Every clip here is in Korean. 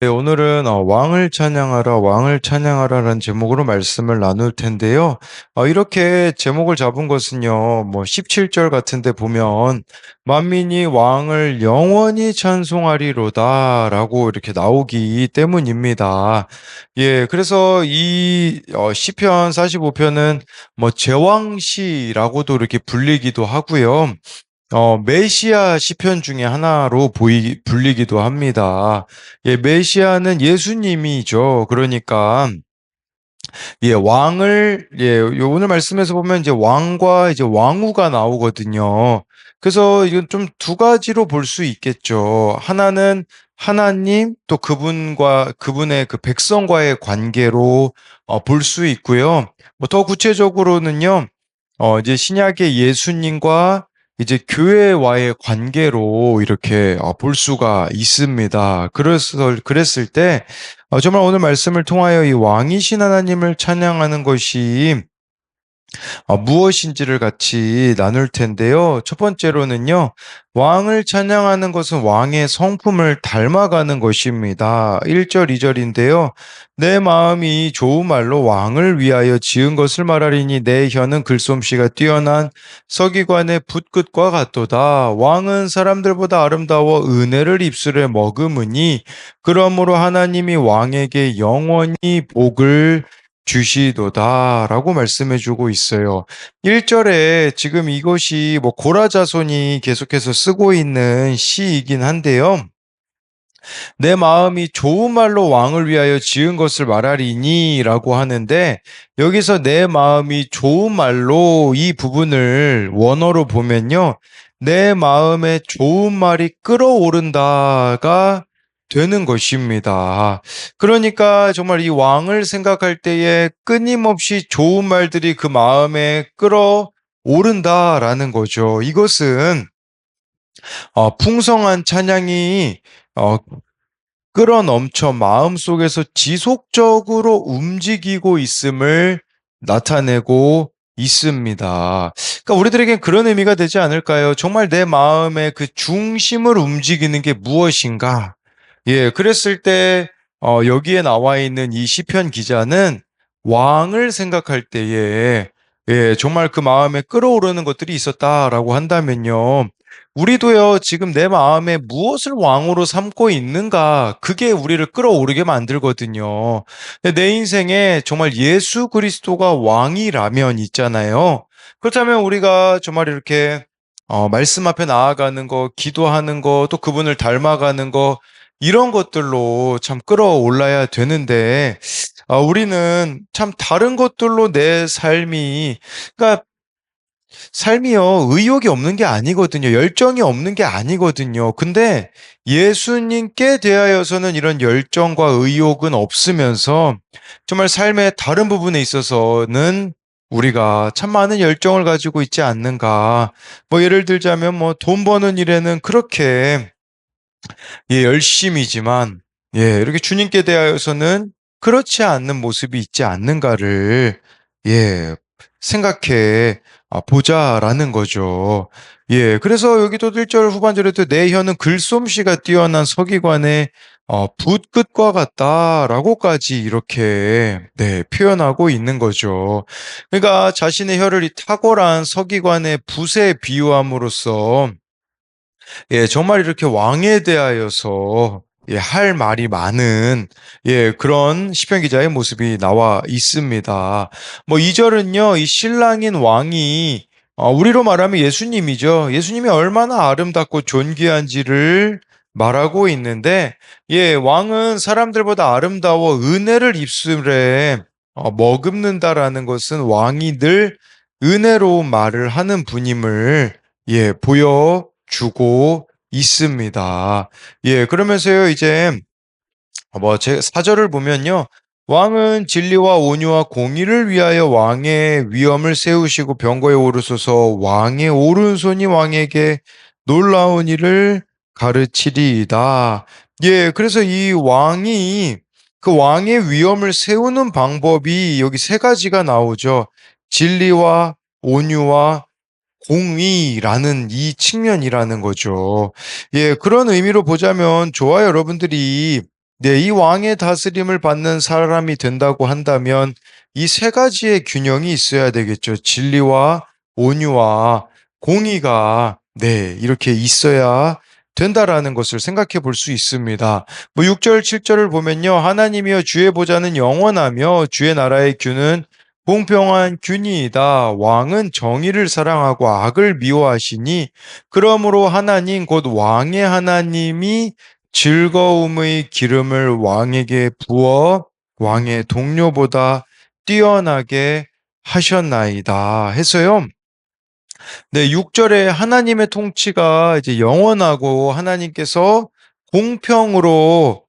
네, 오늘은 왕을 찬양하라, 왕을 찬양하라라는 제목으로 말씀을 나눌 텐데요. 이렇게 제목을 잡은 것은요, 뭐 17절 같은데 보면 만민이 왕을 영원히 찬송하리로다라고 이렇게 나오기 때문입니다. 예, 그래서 이 시편 45편은 뭐 제왕시라고도 이렇게 불리기도 하고요. 메시아 시편 중에 하나로 불리기도 합니다. 예, 메시아는 예수님이죠. 그러니까, 예, 오늘 말씀에서 보면 이제 왕과 이제 왕후가 나오거든요. 그래서 이건 좀 두 가지로 볼 수 있겠죠. 하나는 하나님, 또 그분의 그 백성과의 관계로 볼 수 있고요. 뭐 더 구체적으로는요, 이제 신약의 예수님과 이제 교회와의 관계로 이렇게 볼 수가 있습니다. 그랬을 때, 정말 오늘 말씀을 통하여 이 왕이신 하나님을 찬양하는 것이 무엇인지를 같이 나눌 텐데요. 첫 번째로는요, 왕을 찬양하는 것은 왕의 성품을 닮아가는 것입니다. 1절, 2절인데요. 내 마음이 좋은 말로 왕을 위하여 지은 것을 말하리니 내 혀는 글솜씨가 뛰어난 서기관의 붓끝과 같도다. 왕은 사람들보다 아름다워 은혜를 입술에 머금으니 그러므로 하나님이 왕에게 영원히 복을 주시도다라고 말씀해 주고 있어요. 1절에 지금 이것이 뭐 고라자손이 계속해서 쓰고 있는 시이긴 한데요. 내 마음이 좋은 말로 왕을 위하여 지은 것을 말하리니 라고 하는데, 여기서 내 마음이 좋은 말로 이 부분을 원어로 보면요. 내 마음에 좋은 말이 끓어오른다가 되는 것입니다. 그러니까 정말 이 왕을 생각할 때에 끊임없이 좋은 말들이 그 마음에 끓어오른다라는 거죠. 이것은 풍성한 찬양이 어, 끌어넘쳐 마음속에서 지속적으로 움직이고 있음을 나타내고 있습니다. 그러니까 우리들에겐 그런 의미가 되지 않을까요? 정말 내 마음의 그 중심을 움직이는 게 무엇인가? 예, 그랬을 때 여기에 나와 있는 이 시편 기자는 왕을 생각할 때에 예, 정말 그 마음에 끌어오르는 것들이 있었다라고 한다면요. 우리도요, 지금 내 마음에 무엇을 왕으로 삼고 있는가, 그게 우리를 끌어오르게 만들거든요. 근데 내 인생에 정말 예수 그리스도가 왕이라면 있잖아요. 그렇다면 우리가 정말 이렇게, 말씀 앞에 나아가는 거, 기도하는 거, 또 그분을 닮아가는 거, 이런 것들로 참 끌어올라야 되는데, 우리는 참 다른 것들로 내 그러니까 삶이요, 의욕이 없는 게 아니거든요. 열정이 없는 게 아니거든요. 근데 예수님께 대하여서는 이런 열정과 의욕은 없으면서 정말 삶의 다른 부분에 있어서는 우리가 참 많은 열정을 가지고 있지 않는가. 뭐 예를 들자면 뭐 돈 버는 일에는 그렇게 예, 열심이지만 예, 이렇게 주님께 대하여서는 그렇지 않는 모습이 있지 않는가를 예, 생각해 보자라는 거죠. 예, 그래서 여기도 1절 후반절에도 내 혀는 글솜씨가 뛰어난 서기관의 붓끝과 같다라고까지 이렇게 네, 표현하고 있는 거죠. 그러니까 자신의 혀를 이 탁월한 서기관의 붓에 비유함으로써 예, 정말 이렇게 왕에 대하여서 예, 할 말이 많은 예, 그런 시편 기자의 모습이 나와 있습니다. 뭐 2절은요, 이 신랑인 왕이 우리로 말하면 예수님이죠. 예수님이 얼마나 아름답고 존귀한지를 말하고 있는데, 예, 왕은 사람들보다 아름다워 은혜를 입술에 머금는다라는 것은 왕이 늘 은혜로운 말을 하는 분임을 예, 보여주고 있습니다. 예, 그러면서요, 이제, 제 4절을 보면요. 왕은 진리와 온유와 공의를 위하여 왕의 위엄을 세우시고 병거에 오르소서 왕의 오른손이 왕에게 놀라운 일을 가르치리이다. 예, 그래서 이 왕이 그 왕의 위엄을 세우는 방법이 여기 세 가지가 나오죠. 진리와 온유와 공의라는 이 측면이라는 거죠. 예, 그런 의미로 보자면 저와 여러분들이 네, 이 왕의 다스림을 받는 사람이 된다고 한다면 이 세 가지의 균형이 있어야 되겠죠. 진리와 온유와 공의가 네, 이렇게 있어야 된다라는 것을 생각해 볼 수 있습니다. 뭐 6절, 7절을 보면요. 하나님이여 주의 보좌는 영원하며 주의 나라의 균은 공평한 균이이다. 왕은 정의를 사랑하고 악을 미워하시니 그러므로 하나님 곧 왕의 하나님이 즐거움의 기름을 왕에게 부어 왕의 동료보다 뛰어나게 하셨나이다 해서요. 네, 6절에 하나님의 통치가 이제 영원하고 하나님께서 공평으로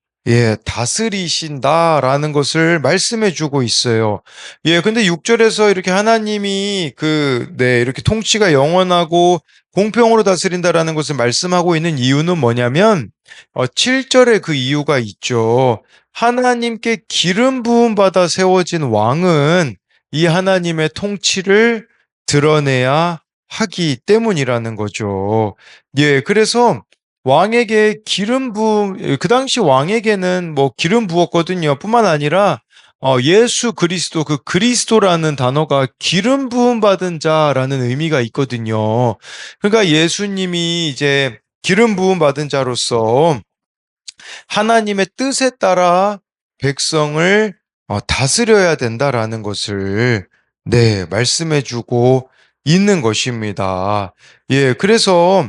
다스리신다라는 것을 말씀해 주고 있어요. 근데 6절에서 이렇게 하나님이 이렇게 통치가 영원하고 공평으로 다스린다라는 것을 말씀하고 있는 이유는 뭐냐면, 7절에 그 이유가 있죠. 하나님께 기름 부음 받아 세워진 왕은 이 하나님의 통치를 드러내야 하기 때문이라는 거죠. 그래서 왕에게 기름 부음, 그 당시 왕에게는 뭐 기름 부었거든요. 뿐만 아니라 예수 그리스도, 그 그리스도라는 단어가 기름 부음 받은 자라는 의미가 있거든요. 그러니까 예수님이 이제 기름 부음 받은 자로서 하나님의 뜻에 따라 백성을 다스려야 된다라는 것을 네, 말씀해 주고 있는 것입니다. 그래서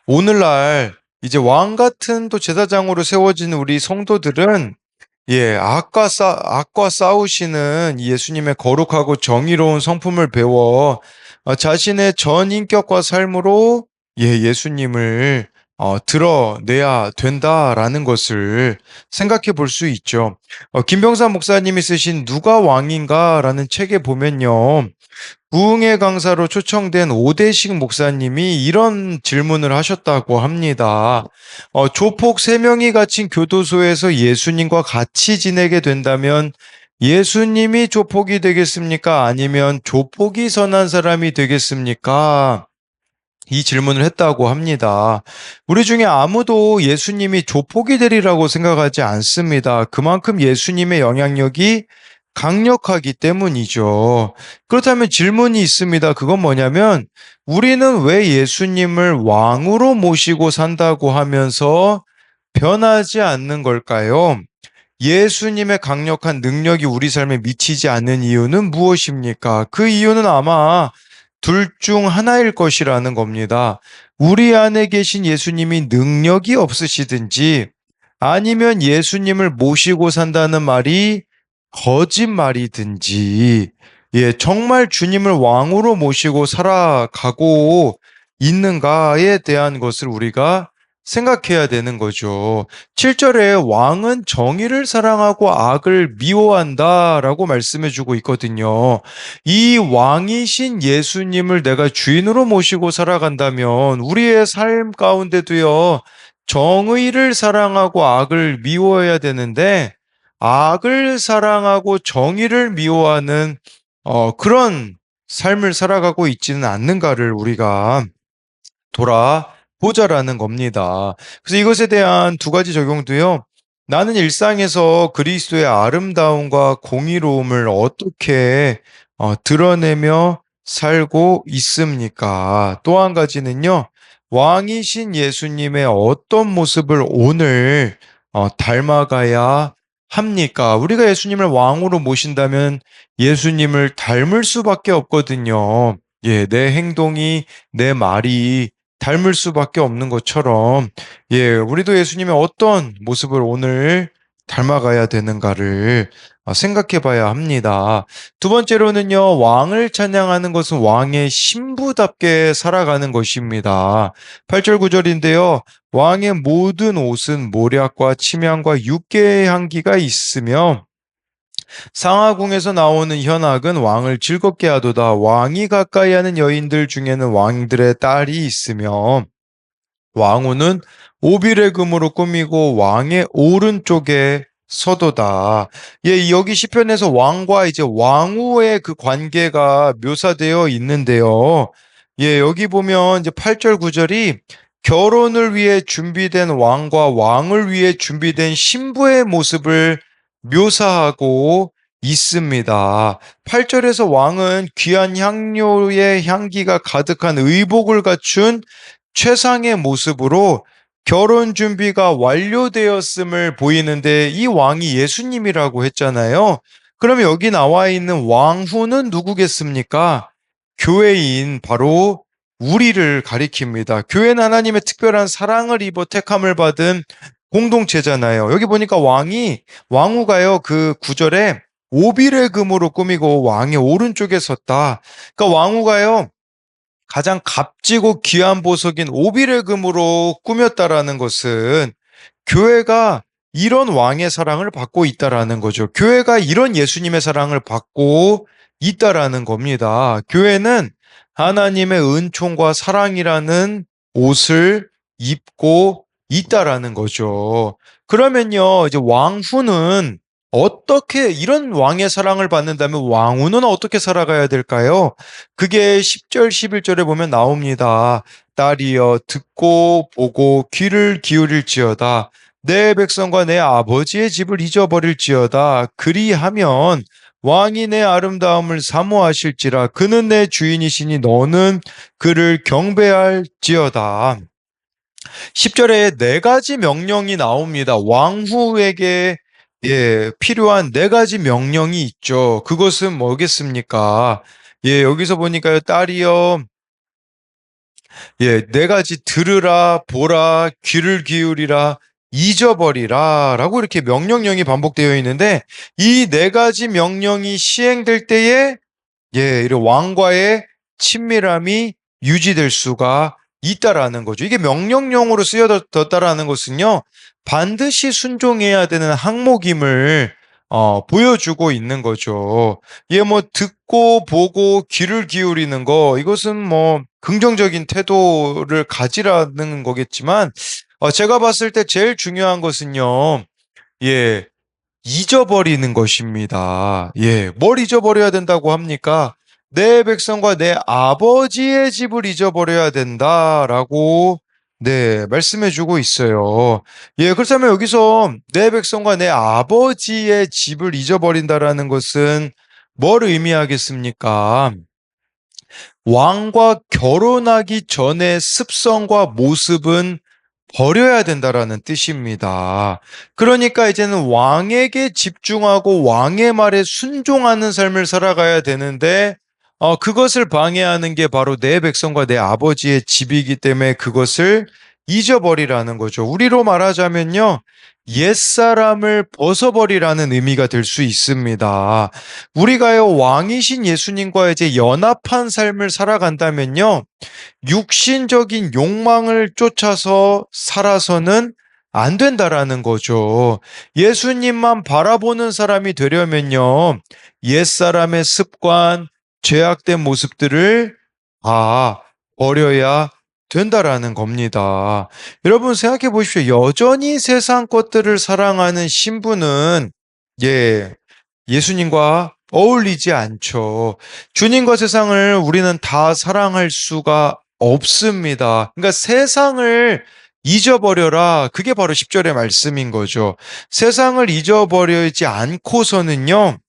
오늘날 이제 왕 같은 또 제사장으로 세워진 우리 성도들은 악과 싸우시는 예수님의 거룩하고 정의로운 성품을 배워 자신의 전 인격과 삶으로 예수님을 드러내야 된다라는 것을 생각해 볼 수 있죠. 김병삼 목사님이 쓰신 누가 왕인가라는 책에 보면요. 부흥회 강사로 초청된 오대식 목사님이 이런 질문을 하셨다고 합니다. 조폭 3명이 갇힌 교도소에서 예수님과 같이 지내게 된다면 예수님이 조폭이 되겠습니까? 아니면 조폭이 선한 사람이 되겠습니까? 이 질문을 했다고 합니다. 우리 중에 아무도 예수님이 조폭이 되리라고 생각하지 않습니다. 그만큼 예수님의 영향력이 강력하기 때문이죠. 그렇다면 질문이 있습니다. 그건 뭐냐면 우리는 왜 예수님을 왕으로 모시고 산다고 하면서 변하지 않는 걸까요? 예수님의 강력한 능력이 우리 삶에 미치지 않는 이유는 무엇입니까? 그 이유는 아마 둘 중 하나일 것이라는 겁니다. 우리 안에 계신 예수님이 능력이 없으시든지 아니면 예수님을 모시고 산다는 말이 거짓말이든지 정말 주님을 왕으로 모시고 살아가고 있는가에 대한 것을 우리가 생각해야 되는 거죠. 7절에 왕은 정의를 사랑하고 악을 미워한다라고 말씀해 주고 있거든요. 이 왕이신 예수님을 내가 주인으로 모시고 살아간다면 우리의 삶 가운데도요, 정의를 사랑하고 악을 미워해야 되는데 악을 사랑하고 정의를 미워하는 그런 삶을 살아가고 있지는 않는가를 우리가 돌아보자라는 겁니다. 그래서 이것에 대한 두 가지 적용도요. 나는 일상에서 그리스도의 아름다움과 공의로움을 어떻게 드러내며 살고 있습니까? 또 한 가지는요. 왕이신 예수님의 어떤 모습을 오늘 닮아가야 합니까? 우리가 예수님을 왕으로 모신다면 예수님을 닮을 수밖에 없거든요. 내 행동이, 내 말이 닮을 수밖에 없는 것처럼, 우리도 예수님의 어떤 모습을 오늘 닮아가야 되는가를 생각해 봐야 합니다. 두 번째로는요, 왕을 찬양하는 것은 왕의 신부답게 살아가는 것입니다. 8절 9절인데요. 왕의 모든 옷은 모략과 침향과 육개의 향기가 있으며 상하궁에서 나오는 현악은 왕을 즐겁게 하도다. 왕이 가까이 하는 여인들 중에는 왕들의 딸이 있으며 왕후는 오빌의 금으로 꾸미고 왕의 오른쪽에 서도다. 여기 시편에서 왕과 이제 왕후의 그 관계가 묘사되어 있는데요. 여기 보면 이제 8절 9절이 결혼을 위해 준비된 왕과 왕을 위해 준비된 신부의 모습을 묘사하고 있습니다. 8절에서 왕은 귀한 향료의 향기가 가득한 의복을 갖춘 최상의 모습으로 결혼 준비가 완료되었음을 보이는데, 이 왕이 예수님이라고 했잖아요. 그러면 여기 나와 있는 왕후는 누구겠습니까? 교회인 바로 우리를 가리킵니다. 교회는 하나님의 특별한 사랑을 입어 택함을 받은 공동체잖아요. 여기 보니까 왕후가요, 그 9절에 오빌의 금으로 꾸미고 왕의 오른쪽에 섰다. 그러니까 왕후가요, 가장 값지고 귀한 보석인 오빌의 금으로 꾸몄다라는 것은 교회가 이런 왕의 사랑을 받고 있다라는 거죠. 교회가 이런 예수님의 사랑을 받고 있다라는 겁니다. 교회는 하나님의 은총과 사랑이라는 옷을 입고 있다라는 거죠. 그러면요, 이제 왕후는 어떻게, 이런 왕의 사랑을 받는다면 왕후는 어떻게 살아가야 될까요? 그게 10절, 11절에 보면 나옵니다. 딸이여 듣고 보고 귀를 기울일지어다. 내 백성과 내 아버지의 집을 잊어버릴지어다. 그리하면 왕이 내 아름다움을 사모하실지라. 그는 내 주인이시니 너는 그를 경배할지어다. 10절에 네 가지 명령이 나옵니다. 왕후에게 필요한 네 가지 명령이 있죠. 그것은 뭐겠습니까? 여기서 보니까요, 딸이여, 네 가지 들으라, 보라, 귀를 기울이라, 잊어버리라 라고 이렇게 명령령이 반복되어 있는데, 이 네 가지 명령이 시행될 때에 이런 왕과의 친밀함이 유지될 수가 있다라는 거죠. 이게 명령령으로 쓰여졌다라는 것은요, 반드시 순종해야 되는 항목임을 보여주고 있는 거죠. 뭐 듣고 보고 귀를 기울이는 거, 이것은 뭐 긍정적인 태도를 가지라는 거겠지만, 제가 봤을 때 제일 중요한 것은요, 예, 잊어버리는 것입니다. 뭘 잊어버려야 된다고 합니까? 내 백성과 내 아버지의 집을 잊어버려야 된다라고 말씀해 주고 있어요. 그렇다면 여기서 내 백성과 내 아버지의 집을 잊어버린다라는 것은 뭘 의미하겠습니까? 왕과 결혼하기 전의 습성과 모습은 버려야 된다라는 뜻입니다. 그러니까 이제는 왕에게 집중하고 왕의 말에 순종하는 삶을 살아가야 되는데, 그것을 방해하는 게 바로 내 백성과 내 아버지의 집이기 때문에 그것을 잊어버리라는 거죠. 우리로 말하자면요, 옛사람을 벗어버리라는 의미가 될 수 있습니다. 우리가요, 왕이신 예수님과 이제 연합한 삶을 살아간다면요, 육신적인 욕망을 쫓아서 살아서는 안 된다라는 거죠. 예수님만 바라보는 사람이 되려면요, 옛사람의 습관, 죄악된 모습들을 다 버려야 된다라는 겁니다. 여러분 생각해 보십시오. 여전히 세상 것들을 사랑하는 신부는 예수님과 어울리지 않죠. 주님과 세상을 우리는 다 사랑할 수가 없습니다. 그러니까 세상을 잊어버려라. 그게 바로 10절의 말씀인 거죠. 세상을 잊어버리지 않고서는요,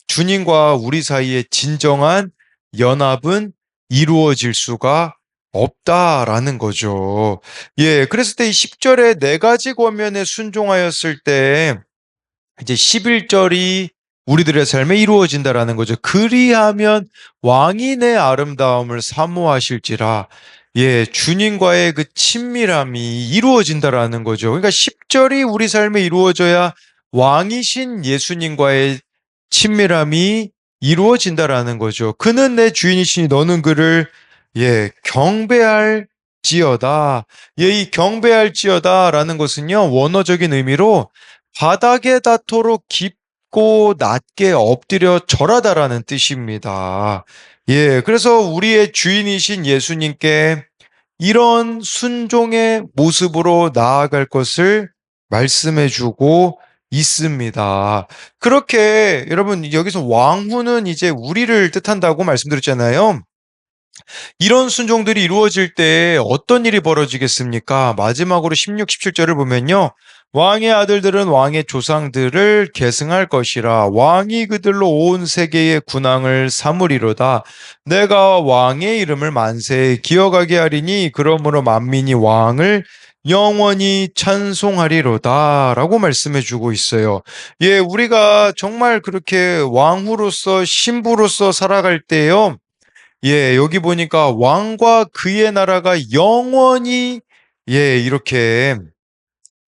주님과 우리 사이에 진정한 연합은 이루어질 수가 없다라는 거죠. 그랬을 때 이 10절에 네 가지 권면에 순종하였을 때 이제 11절이 우리들의 삶에 이루어진다라는 거죠. 그리하면 왕이 내 아름다움을 사모하실지라. 주님과의 그 친밀함이 이루어진다라는 거죠. 그러니까 10절이 우리 삶에 이루어져야 왕이신 예수님과의 친밀함이 이루어진다라는 거죠. 그는 내 주인이시니 너는 그를 경배할지어다. 이 경배할지어다라는 것은요, 원어적인 의미로 바닥에 닿도록 깊고 낮게 엎드려 절하다라는 뜻입니다. 그래서 우리의 주인이신 예수님께 이런 순종의 모습으로 나아갈 것을 말씀해 주고 있습니다. 그렇게 여러분, 여기서 왕후는 이제 우리를 뜻한다고 말씀드렸잖아요. 이런 순종들이 이루어질 때 어떤 일이 벌어지겠습니까? 마지막으로 16, 17절을 보면요. 왕의 아들들은 왕의 조상들을 계승할 것이라. 왕이 그들로 온 세계의 군왕을 삼으리로다. 내가 왕의 이름을 만세에 기억하게 하리니 그러므로 만민이 왕을 영원히 찬송하리로다 라고 말씀해 주고 있어요. 예, 우리가 정말 그렇게 왕후로서 신부로서 살아갈 때요. 예, 여기 보니까 왕과 그의 나라가 영원히 이렇게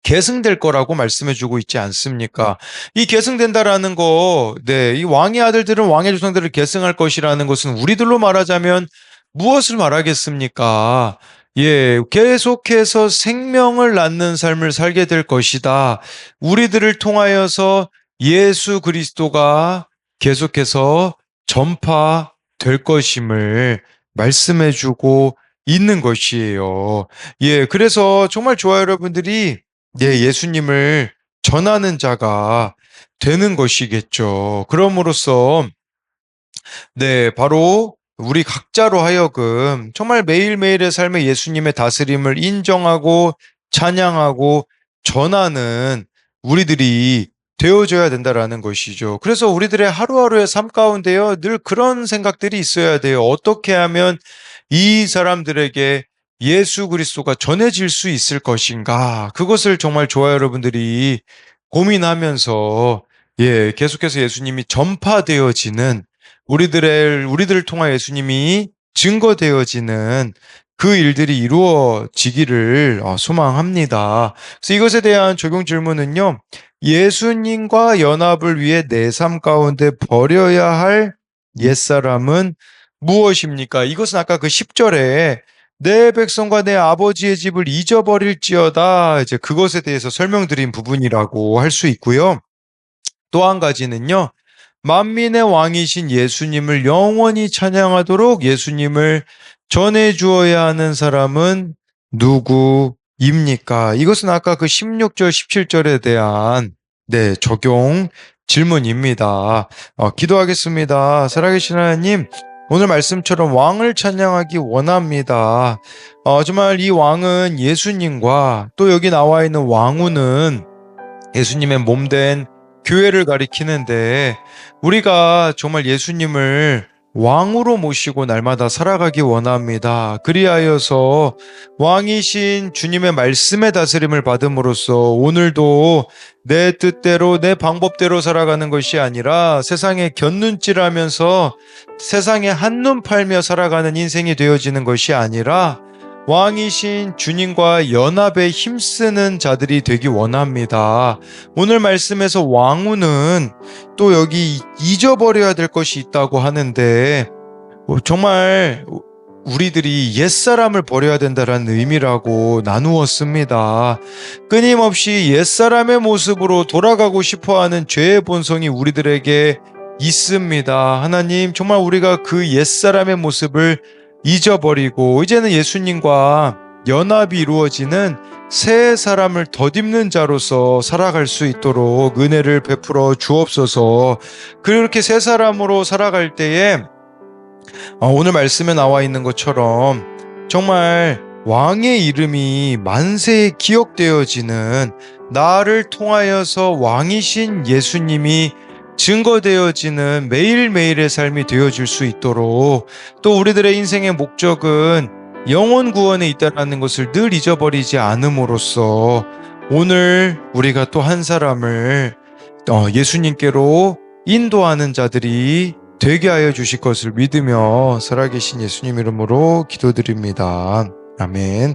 계승될 거라고 말씀해 주고 있지 않습니까? 이 계승된다라는 거, 네, 이 왕의 아들들은 왕의 조상들을 계승할 것이라는 것은 우리들로 말하자면 무엇을 말하겠습니까? 예, 계속해서 생명을 낳는 삶을 살게 될 것이다. 우리들을 통하여서 예수 그리스도가 계속해서 전파될 것임을 말씀해 주고 있는 것이에요. 예, 그래서 정말 좋아요, 여러분들이 예수님을 전하는 자가 되는 것이겠죠. 그럼으로써 바로 우리 각자로 하여금 정말 매일매일의 삶에 예수님의 다스림을 인정하고 찬양하고 전하는 우리들이 되어줘야 된다라는 것이죠. 그래서 우리들의 하루하루의 삶 가운데요, 늘 그런 생각들이 있어야 돼요. 어떻게 하면 이 사람들에게 예수 그리스도가 전해질 수 있을 것인가? 그것을 정말 좋아요, 여러분들이 고민하면서 계속해서 예수님이 전파되어지는 우리들을 통하 예수님이 증거되어지는 그 일들이 이루어지기를 소망합니다. 그래서 이것에 대한 적용 질문은요. 예수님과 연합을 위해 내 삶 가운데 버려야 할 옛사람은 무엇입니까? 이것은 아까 그 10절에 내 백성과 내 아버지의 집을 잊어버릴지어다. 이제 그것에 대해서 설명드린 부분이라고 할 수 있고요. 또 한 가지는요. 만민의 왕이신 예수님을 영원히 찬양하도록 예수님을 전해 주어야 하는 사람은 누구입니까? 이것은 아까 그 16절, 17절에 대한 적용 질문입니다. 기도하겠습니다. 살아계신 하나님, 오늘 말씀처럼 왕을 찬양하기 원합니다. 정말 이 왕은 예수님과 또 여기 나와 있는 왕후는 예수님의 몸된 교회를 가리키는데 우리가 정말 예수님을 왕으로 모시고 날마다 살아가기 원합니다. 그리하여서 왕이신 주님의 말씀의 다스림을 받음으로써 오늘도 내 뜻대로 내 방법대로 살아가는 것이 아니라 세상에 곁눈질하면서 세상에 한눈 팔며 살아가는 인생이 되어지는 것이 아니라 왕이신 주님과 연합에 힘쓰는 자들이 되기 원합니다. 오늘 말씀에서 왕후는 또 여기 잊어버려야 될 것이 있다고 하는데 정말 우리들이 옛사람을 버려야 된다는 의미라고 나누었습니다. 끊임없이 옛사람의 모습으로 돌아가고 싶어하는 죄의 본성이 우리들에게 있습니다. 하나님, 정말 우리가 그 옛사람의 모습을 잊어버리고 이제는 예수님과 연합이 이루어지는 새 사람을 덧입는 자로서 살아갈 수 있도록 은혜를 베풀어 주옵소서. 그렇게 새 사람으로 살아갈 때에 오늘 말씀에 나와 있는 것처럼 정말 왕의 이름이 만세에 기억되어지는, 나를 통하여서 왕이신 예수님이 증거되어지는 매일매일의 삶이 되어질 수 있도록, 또 우리들의 인생의 목적은 영혼 구원에 있다는 것을 늘 잊어버리지 않음으로써 오늘 우리가 또 한 사람을 예수님께로 인도하는 자들이 되게 하여 주실 것을 믿으며 살아계신 예수님 이름으로 기도드립니다. 아멘.